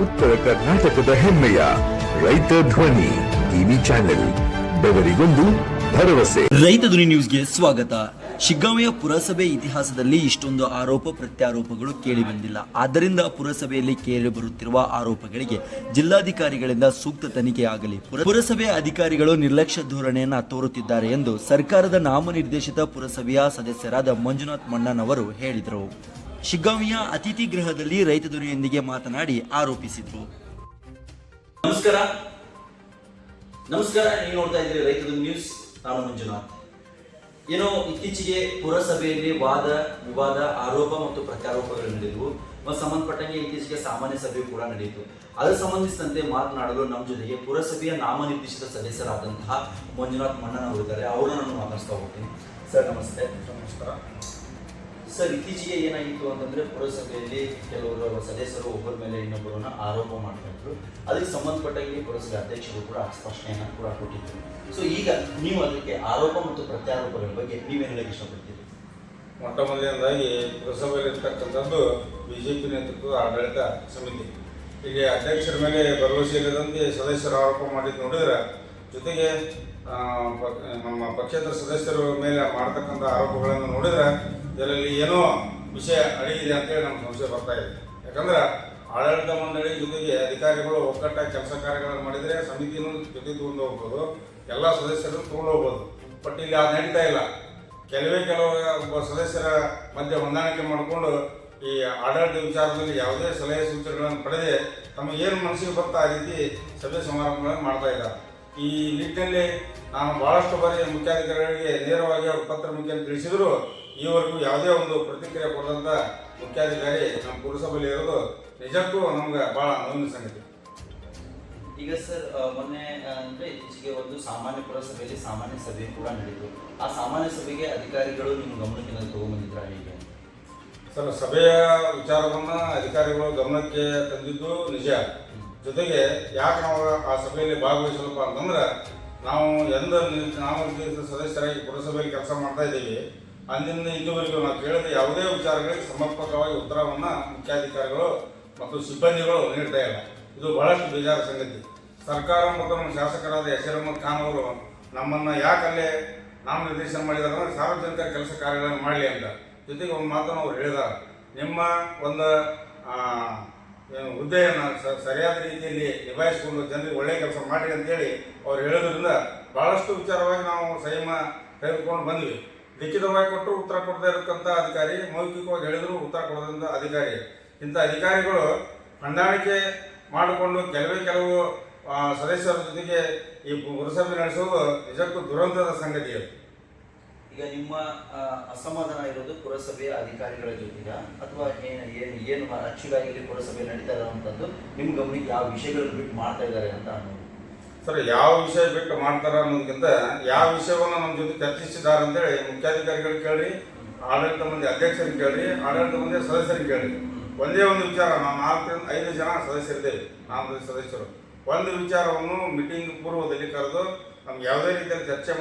ಉತ್ತರ ಕರ್ನಾಟಕದ ಹೆಮ್ಮೆಯ ರೈತ ಧ್ವನಿ ಟಿವಿ ಚಾನೆಲ್, ಬೆವರಿಗೊಂದು ಭರವಸೆ. ರೈತ ಧ್ವನಿ ನ್ಯೂಸ್ಗೆ ಸ್ವಾಗತ. ಶಿಗ್ಗಾಂವಿಯ ಪುರಸಭೆ ಇತಿಹಾಸದಲ್ಲಿ ಇಷ್ಟೊಂದು ಆರೋಪ ಪ್ರತ್ಯಾರೋಪಗಳು ಕೇಳಿ ಬಂದಿಲ್ಲ. ಆದ್ದರಿಂದ ಪುರಸಭೆಯಲ್ಲಿ ಕೇಳಿ ಬರುತ್ತಿರುವ ಆರೋಪಗಳಿಗೆ ಜಿಲ್ಲಾಧಿಕಾರಿಗಳಿಂದ ಸೂಕ್ತ ತನಿಖೆ ಆಗಲಿ. ಪುರಸಭೆ ಅಧಿಕಾರಿಗಳು ನಿರ್ಲಕ್ಷ್ಯ ಧೋರಣೆಯನ್ನ ತೋರುತ್ತಿದ್ದಾರೆ ಎಂದು ಸರ್ಕಾರದ ನಾಮನಿರ್ದೇಶಿತ ಪುರಸಭೆಯ ಸದಸ್ಯರಾದ ಮಂಜುನಾಥ್ ಮಣ್ಣನವರು ಹೇಳಿದರು. ಶಿಗ್ಗಾಂವಿಯ ಅತಿಥಿ ಗೃಹದಲ್ಲಿ ರೈತ ಧ್ವನಿಯೊಂದಿಗೆ ಮಾತನಾಡಿ ಆರೋಪಿಸಿದರು. ನಮಸ್ಕಾರ, ನೀವು ನೋಡ್ತಾ ಇದ್ದೀರಿ ರೈತ ಧ್ವನಿ ನ್ಯೂಸ್. ನಾನು ಮಂಜುನಾಥ್. ಏನೋ ಇತ್ತೀಚೆಗೆ ಪುರಸಭೆಯಲ್ಲಿ ವಾದ ವಿವಾದ, ಆರೋಪ ಮತ್ತು ಪ್ರತ್ಯಾರೋಪಗಳು ನಡೆದವು ಮತ್ತು ಸಂಬಂಧಪಟ್ಟಂಗೆ ಇತ್ತೀಚೆಗೆ ಸಾಮಾನ್ಯ ಸಭೆ ಕೂಡ ನಡೆಯಿತು. ಅದರ ಸಂಬಂಧಿಸಿದಂತೆ ಮಾತನಾಡಲು ನಮ್ಮ ಜೊತೆಗೆ ಪುರಸಭೆಯ ನಾಮನಿರ್ದೇಶಿತ ಸದಸ್ಯರಾದಂತಹ ಮಂಜುನಾಥ್ ಮಣ್ಣನವರು ಇದ್ದಾರೆ. ಅವರನ್ನು ನಾನು ಮಾತಾಡ್ತಾ ಹೋಗ್ತೀನಿ. ಸರ್ ನಮಸ್ತೆ. ನಮಸ್ಕಾರ ಸರ್, ಇತ್ತೀಚೆಗೆ ಏನಾಗಿತ್ತು ಅಂತಂದ್ರೆ ಪುರಸಭೆಯಲ್ಲಿ ಕೆಲವರು ಸದಸ್ಯರು ಒಬ್ಬರ ಮೇಲೆ ಇನ್ನೊಬ್ಬರನ್ನ ಆರೋಪ ಮಾಡ್ತಾ ಇದ್ರು. ಅದಕ್ಕೆ ಸಂಬಂಧಪಟ್ಟಂಗೆ ಪುರಸಭೆ ಅಧ್ಯಕ್ಷರು ಕೂಡ ಸ್ಪಷ್ಟನೆಯನ್ನು ಕೂಡ ಕೊಟ್ಟಿದ್ರು. ಸೊ ಈಗ ನೀವು ಅದಕ್ಕೆ ಆರೋಪ ಮತ್ತು ಪ್ರತ್ಯಾರೋಪಗಳ ಬಗ್ಗೆ ನೀವೇನು ಹೇಳಕ್ಕೆ ಇಷ್ಟಪಡ್ತೀರಿ? ಮೊಟ್ಟ ಮೊದಲನೇದಾಗಿ ಪುರಸಭೆಯಲ್ಲಿ ಇರ್ತಕ್ಕಂಥದ್ದು ಬಿಜೆಪಿ ನೇತೃತ್ವದ ಆಡಳಿತ ಸಮಿತಿ. ಈಗ ಅಧ್ಯಕ್ಷರ ಮೇಲೆ ಭರವಸೆ ಇಲ್ಲದಂತೆ ಸದಸ್ಯರು ಆರೋಪ ಮಾಡಿದ್ದು ನೋಡಿದ್ರೆ, ಜೊತೆಗೆ ನಮ್ಮ ಪಕ್ಷೇತರ ಸದಸ್ಯರ ಮೇಲೆ ಮಾಡತಕ್ಕಂಥ ಆರೋಪಗಳನ್ನು ನೋಡಿದ್ರೆ ಇದರಲ್ಲಿ ಏನೋ ವಿಷಯ ಅಡಗಿದೆ ಅಂತೇಳಿ ನಮ್ಮ ಸಂಶಯ ಬರ್ತಾ ಇದೆ. ಯಾಕಂದ್ರೆ ಆಡಳಿತ ಮಂಡಳಿ ಜೊತೆಗೆ ಅಧಿಕಾರಿಗಳು ಒಕ್ಕಟ್ಟಾಗಿ ಕೆಲಸ ಕಾರ್ಯಗಳನ್ನು ಮಾಡಿದರೆ ಸಮಿತಿನೂ ಜೊತೆ ತಗೊಂಡು ಹೋಗ್ಬೋದು, ಎಲ್ಲ ಸದಸ್ಯರು ತಗೊಂಡು ಹೋಗ್ಬೋದು. ಬಟ್ ಇಲ್ಲಿ ಅದು ನಡೀತಾ ಇಲ್ಲ. ಕೆಲವು ಸದಸ್ಯರ ಮಧ್ಯೆ ಹೊಂದಾಣಿಕೆ ಮಾಡಿಕೊಂಡು ಈ ಆಡಳಿತ ವಿಚಾರದಲ್ಲಿ ಯಾವುದೇ ಸಲಹೆ ಸೂಚನೆಗಳನ್ನು ಪಡೆದೇ ತಮಗೇನು ಮನಸ್ಸಿಗೆ ಬರ್ತಾ ಆ ರೀತಿ ಸಭೆ ಸಮಾರಂಭಗಳನ್ನು ಮಾಡ್ತಾ ಇದ್ದಾರೆ. ಈ ನಿಟ್ಟಿನಲ್ಲಿ ನಾನು ಬಹಳಷ್ಟು ಬಾರಿ ಮುಖ್ಯಾಧಿಕಾರಿಗಳಿಗೆ ನೇರವಾಗಿ ಅವರು ಪತ್ರ ಮುಖ್ಯ ತಿಳಿಸಿದ್ರು. ಈವರೆಗೂ ಯಾವುದೇ ಒಂದು ಪ್ರತಿಕ್ರಿಯೆ ಕೊಡದಂಥ ಮುಖ್ಯಾಧಿಕಾರಿ ನಮ್ಮ ಪುರಸಭೆಯಲ್ಲಿ ಇರೋದು ನಿಜಕ್ಕೂ ನಮ್ಗೆ ಬಹಳ ನೋವಿನ ಸಂಗತಿ. ಈಗ ಸರ್, ಮೊನ್ನೆ ಅಂದ್ರೆ ಇತ್ತೀಚೆಗೆ ಒಂದು ಸಾಮಾನ್ಯ ಪುರಸಭೆಯಲ್ಲಿ ಸಾಮಾನ್ಯ ಸಭೆ ಕೂಡ ನಡೆಯಿತು. ಆ ಸಾಮಾನ್ಯ ಸಭೆಗೆ ಅಧಿಕಾರಿಗಳು ನಿಮ್ಮ ಗಮನಕ್ಕೆ ತಗೊಂಡ್ಬಂದಿದ್ರ ಹೇಗೆ? ಸರ್, ಸಭೆಯ ವಿಚಾರವನ್ನು ಅಧಿಕಾರಿಗಳು ಗಮನಕ್ಕೆ ತಂದಿದ್ದು ನಿಜ. ಜೊತೆಗೆ ಯಾಕೆ ನಾವು ಆ ಸಭೆಯಲ್ಲಿ ಭಾಗವಹಿಸಲಪ್ಪ ಅಂತಂದ್ರೆ, ನಾವು ನಾಮನಿರ್ದೇಶಿತ ಸದಸ್ಯರಾಗಿ ಪುರಸಭೆಯಲ್ಲಿ ಕೆಲಸ ಮಾಡ್ತಾ ಇದ್ದೀವಿ. ಅಂದಿನಿಂದ ಇಲ್ಲಿವರೆಗೂ ನಾವು ಕೇಳಿದ ಯಾವುದೇ ವಿಚಾರಗಳಿಗೆ ಸಮರ್ಪಕವಾಗಿ ಉತ್ತರವನ್ನು ಮುಖ್ಯಾಧಿಕಾರಿಗಳು ಮತ್ತು ಸಿಬ್ಬಂದಿಗಳು ನೀಡ್ತಾ ಇಲ್ಲ. ಇದು ಬಹಳಷ್ಟು ಬೇಜಾರ ಸಂಗತಿ. ಸರ್ಕಾರ ಮತ್ತು ನಮ್ಮ ಶಾಸಕರಾದ ಎಸ್.ಎಲ್. ಖಾನ್ ಅವರು ನಮ್ಮನ್ನು ಯಾಕಲ್ಲೇ ನಾಮನಿರ್ದೇಶನ ಮಾಡಿದಾರೆ ಅಂದರೆ ಸಾರ್ವಜನಿಕ ಕೆಲಸ ಕಾರ್ಯಗಳನ್ನು ಮಾಡಲಿ ಅಂತ. ಜೊತೆಗೆ ಒಂದು ಮಾತನ್ನು ಅವ್ರು ಹೇಳಿದ್ದಾರೆ, ನಿಮ್ಮ ಒಂದು ಹುದ್ದೆಯನ್ನು ಸರಿಯಾದ ರೀತಿಯಲ್ಲಿ ನಿಭಾಯಿಸಿಕೊಂಡು ಜನರಿಗೆ ಒಳ್ಳೆಯ ಕೆಲಸ ಮಾಡಿ ಅಂತೇಳಿ ಅವ್ರು ಹೇಳೋದ್ರಿಂದ ಬಹಳಷ್ಟು ವಿಚಾರವಾಗಿ ನಾವು ಸಂಯಮ ತೆಗೆದುಕೊಂಡು ಬಂದ್ವಿ. ಲಿಖಿತವಾಗಿ ಕೊಟ್ಟರು ಉತ್ತರ ಕೊಡದೇ ಇರತಕ್ಕಂಥ ಅಧಿಕಾರಿ, ಮೌಖಿಕವಾಗಿ ಹೇಳಿದ್ರು ಉತ್ತರ ಕೊಡದಂಥ ಅಧಿಕಾರಿ. ಇಂಥ ಅಧಿಕಾರಿಗಳು ಹೊಂದಾಣಿಕೆ ಮಾಡಿಕೊಂಡು ಕೆಲವು ಸದಸ್ಯರ ಜೊತೆಗೆ ಈ ಪುರಸಭೆ ನಡೆಸೋದು ನಿಜಕ್ಕೂ ದುರಂತದ ಸಂಗತಿ ಅದು. ಈಗ ನಿಮ್ಮ ಅಸಮಾಧಾನ ಇರೋದು ಪುರಸಭೆಯ ಅಧಿಕಾರಿಗಳ ಜೊತೆಗ ಅಥವಾ ಏನು ಅಚ್ಚುಗಾಗಿ ಪುರಸಭೆ ನಡೀತಾ ಇರೋವಂಥದ್ದು ನಿಮ್ಮ ಗಮನಕ್ಕೆ ಯಾವ ವಿಷಯಗಳನ್ನು ಬಿಟ್ಟು ಮಾಡ್ತಾ ಇದ್ದಾರೆ ಅಂತ ಅನ್ನೋದು? ಸರ್, ಯಾವ ವಿಷಯ ಬಿಟ್ಟು ಮಾಡ್ತಾರೆ ಅನ್ನೋದಕ್ಕಿಂತ ಯಾವ ವಿಷಯವನ್ನು ನಮ್ಮ ಜೊತೆ ಚರ್ಚಿಸಿದ್ದಾರೆ ಅಂತೇಳಿ ಮುಖ್ಯಾಧಿಕಾರಿಗಳು ಕೇಳ್ರಿ, ಆಡಳಿತ ಮಂದಿ ಅಧ್ಯಕ್ಷರಿಗೆ ಕೇಳ್ರಿ, ಆಡಳಿತ ಮಂದಿ ಸದಸ್ಯರಿಗೆ ಕೇಳ್ರಿ. ಒಂದೇ ಒಂದು ವಿಚಾರ, ನಾವು 4-5 ಜನ ಸದಸ್ಯರಿದ್ದೇವೆ, 4 ಸದಸ್ಯರು. ಒಂದು ವಿಚಾರವನ್ನು ಮೀಟಿಂಗ್ ಪೂರ್ವದಲ್ಲಿ ಕರೆದು ನಮ್ಗೆ ಯಾವುದೇ ರೀತಿಯಲ್ಲಿ ಚರ್ಚೆ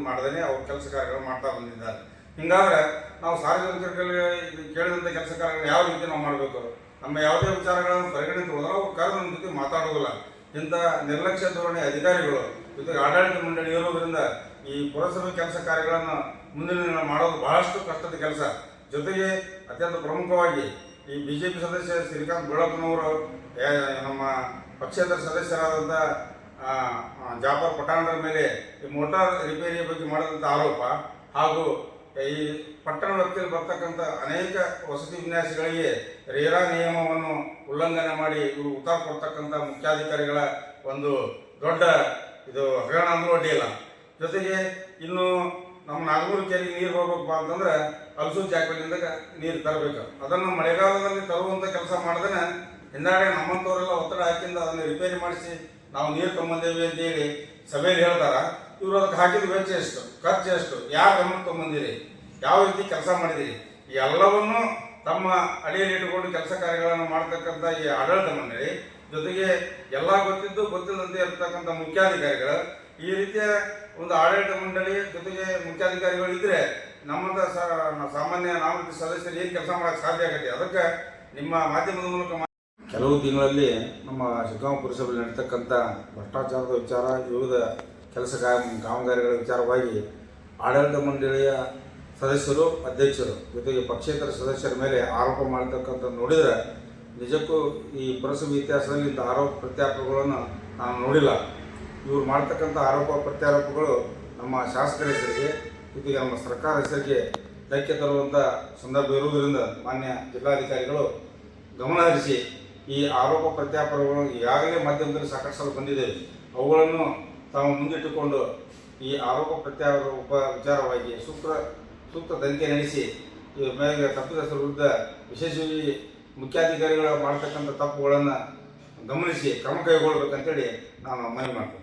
ಮಾಡದೇ ಅವ್ರ ಕೆಲಸ ಕಾರ್ಯಗಳು ಮಾಡ್ತಾ ಬಂದಿದ್ದಾರೆ. ಹಿಂಗಾದ್ರೆ ನಾವು ಸಾರ್ವಜನಿಕರಿಗೆ ಕೇಳಿದಂಥ ಕೆಲಸ ಕಾರ್ಯಗಳು ಯಾವ ರೀತಿ ನಾವು ಮಾಡಬೇಕು, ನಮ್ಮ ಯಾವುದೇ ವಿಚಾರಗಳನ್ನು ಪರಿಗಣಿಸಿ ಹೋದ್ರೆ ಅವ್ರು ಕರೆದು ನಮ್ಮ ಜೊತೆ ಮಾತಾಡೋದಿಲ್ಲ. ಇಂಥ ನಿರ್ಲಕ್ಷ್ಯ ಧೋರಣೆ ಅಧಿಕಾರಿಗಳು ಜೊತೆಗೆ ಆಡಳಿತ ಮಂಡಳಿ ಇರೋದ್ರಿಂದ ಈ ಪುರಸಭೆ ಕೆಲಸ ಕಾರ್ಯಗಳನ್ನು ಮುಂದಿನ ಮಾಡೋದು ಬಹಳಷ್ಟು ಕಷ್ಟದ ಕೆಲಸ. ಜೊತೆಗೆ ಅತ್ಯಂತ ಪ್ರಮುಖವಾಗಿ ಈ ಬಿಜೆಪಿ ಸದಸ್ಯ ಶ್ರೀಕಾಂತ್ ಬೆಳಪ್ಪನವರು ನಮ್ಮ ಪಕ್ಷೇತರ ಸದಸ್ಯರಾದಂಥ ಜಾಫರ್ ಪಠಾಣರ ಮೇಲೆ ಈ ಮೋಟಾರ್ ರಿಪೇರಿಯ ಬಗ್ಗೆ ಮಾಡಿದಂಥ ಆರೋಪ ಹಾಗೂ ಈ ಪಟ್ಟಣ ವ್ಯಾಪ್ತಿಯಲ್ಲಿ ಬರ್ತಕ್ಕಂಥ ಅನೇಕ ವಸತಿ ವಿನ್ಯಾಸಗಳಿಗೆ ರೇರಾ ನಿಯಮವನ್ನು ಉಲ್ಲಂಘನೆ ಮಾಡಿ ಇವರು ಉತ್ತರ ಕೊಡ್ತಕ್ಕಂಥ ಮುಖ್ಯಾಧಿಕಾರಿಗಳ ಒಂದು ದೊಡ್ಡ ಇದು ಹಗರಣ ಅಂದ್ರೂ ಅಡ್ಡಿಲ್ಲ. ಜೊತೆಗೆ ಇನ್ನು ನಮ್ಮ ನಾಗಮೂರು ಕೆರೆಗೆ ನೀರು ಹೋಗ್ಬೇಕಪ್ಪ ಅಂತಂದ್ರೆ ಅಲ್ಸೂರು ಜಾಕಲಿಂದ ನೀರು ತರಬೇಕು. ಅದನ್ನು ಮಳೆಗಾಲದಲ್ಲಿ ತರುವಂಥ ಕೆಲಸ ಮಾಡಿದ್ರೆ ಹಿಂದಾಡೆ ನಮ್ಮಂಥವರೆಲ್ಲ ಒತ್ತಡ ಹಾಕಿಂದ ಅದನ್ನು ರಿಪೇರಿ ಮಾಡಿಸಿ ನಾವು ನೀರು ತೊಗೊಂಬಂದೇವಿ ಅಂತೇಳಿ ಸಭೆಯಲ್ಲಿ ಹೇಳ್ತಾರ. ಇವರು ಅದಕ್ಕೆ ಹಾಕಿದ ವೆಚ್ಚ ಎಷ್ಟು, ಖರ್ಚು ಎಷ್ಟು, ಯಾರು ಗಮನ ತೊಗೊಂಬಂದಿರಿ, ಯಾವ ರೀತಿ ಕೆಲಸ ಮಾಡಿದಿರಿ, ಎಲ್ಲವನ್ನೂ ತಮ್ಮ ಅಡಿಯಲ್ಲಿ ಇಟ್ಟುಕೊಂಡು ಕೆಲಸ ಕಾರ್ಯಗಳನ್ನು ಮಾಡ್ತಕ್ಕಂಥ ಈ ಆಡಳಿತ ಮಂಡಳಿ ಜೊತೆಗೆ ಎಲ್ಲ ಗೊತ್ತಿಲ್ಲದಂತೆ ಇರ್ತಕ್ಕಂಥ ಮುಖ್ಯಾಧಿಕಾರಿಗಳು, ಈ ರೀತಿಯ ಒಂದು ಆಡಳಿತ ಮಂಡಳಿ ಜೊತೆಗೆ ಮುಖ್ಯಾಧಿಕಾರಿಗಳು ಇದ್ರೆ ನಮ್ಮಂಥ ಸಾಮಾನ್ಯ ನಾಮನಿರ್ದೇಶಿತ ಸದಸ್ಯರು ಏನು ಕೆಲಸ ಮಾಡೋಕ್ಕೆ ಸಾಧ್ಯ ಆಗುತ್ತೆ. ಅದಕ್ಕೆ ನಿಮ್ಮ ಮಾಧ್ಯಮದ ಮೂಲಕ ಕೆಲವು ತಿಂಗಳಲ್ಲಿ ನಮ್ಮ ಶಿಗ್ಗಾಂವ ಪುರಸಭೆಯಲ್ಲಿ ನಡೀತಕ್ಕಂಥ ಭ್ರಷ್ಟಾಚಾರದ ವಿಚಾರ, ವಿವಿಧ ಕೆಲಸ ಕಾಮಗಾರಿಗಳ ವಿಚಾರವಾಗಿ ಆಡಳಿತ ಮಂಡಳಿಯ ಸದಸ್ಯರು, ಅಧ್ಯಕ್ಷರು ಜೊತೆಗೆ ಪಕ್ಷೇತರ ಸದಸ್ಯರ ಮೇಲೆ ಆರೋಪ ಮಾಡತಕ್ಕಂಥದ್ದು ನೋಡಿದರೆ ನಿಜಕ್ಕೂ ಈ ಪುರಸಭೆ ಇತಿಹಾಸದಲ್ಲಿ ಇಂಥ ಆರೋಪ ಪ್ರತ್ಯಾರೋಪಗಳನ್ನು ನಾನು ನೋಡಿಲ್ಲ. ಇವರು ಮಾಡ್ತಕ್ಕಂಥ ಆರೋಪ ಪ್ರತ್ಯಾರೋಪಗಳು ನಮ್ಮ ಶಾಸಕರ ಹೆಸರಿಗೆ ಜೊತೆಗೆ ನಮ್ಮ ಸರ್ಕಾರ ಹೆಸರಿಗೆ ಧಕ್ಕೆ ತರುವಂಥ ಸಂದರ್ಭ ಇರುವುದರಿಂದ ಮಾನ್ಯ ಜಿಲ್ಲಾಧಿಕಾರಿಗಳು ಗಮನ ಹರಿಸಿ ಈ ಆರೋಪ ಪ್ರತ್ಯಾರೋಪಗಳು ಈಗಾಗಲೇ ಮಾಧ್ಯಮದಲ್ಲಿ ಸಾಕಷ್ಟು ಸಲ ಬಂದಿದೆ, ಅವುಗಳನ್ನು ತಾವು ಮುಂದಿಟ್ಟುಕೊಂಡು ಈ ಆರೋಪ ಪ್ರತ್ಯಾರೋಪ ವಿಚಾರವಾಗಿ ಸೂಕ್ತ ತನಿಖೆ ನಡೆಸಿ ಈ ಮೇಲೆ ತಪ್ಪಿತಸ್ಥರ ವಿರುದ್ಧ ವಿಶೇಷವಾಗಿ ಮುಖ್ಯಾಧಿಕಾರಿಗಳು ಮಾಡ್ತಕ್ಕಂಥ ತಪ್ಪುಗಳನ್ನು ಗಮನಿಸಿ ಕ್ರಮ ಕೈಗೊಳ್ಳಬೇಕಂತೇಳಿ ನಾನು ಮನವಿ ಮಾಡ್ತೀನಿ.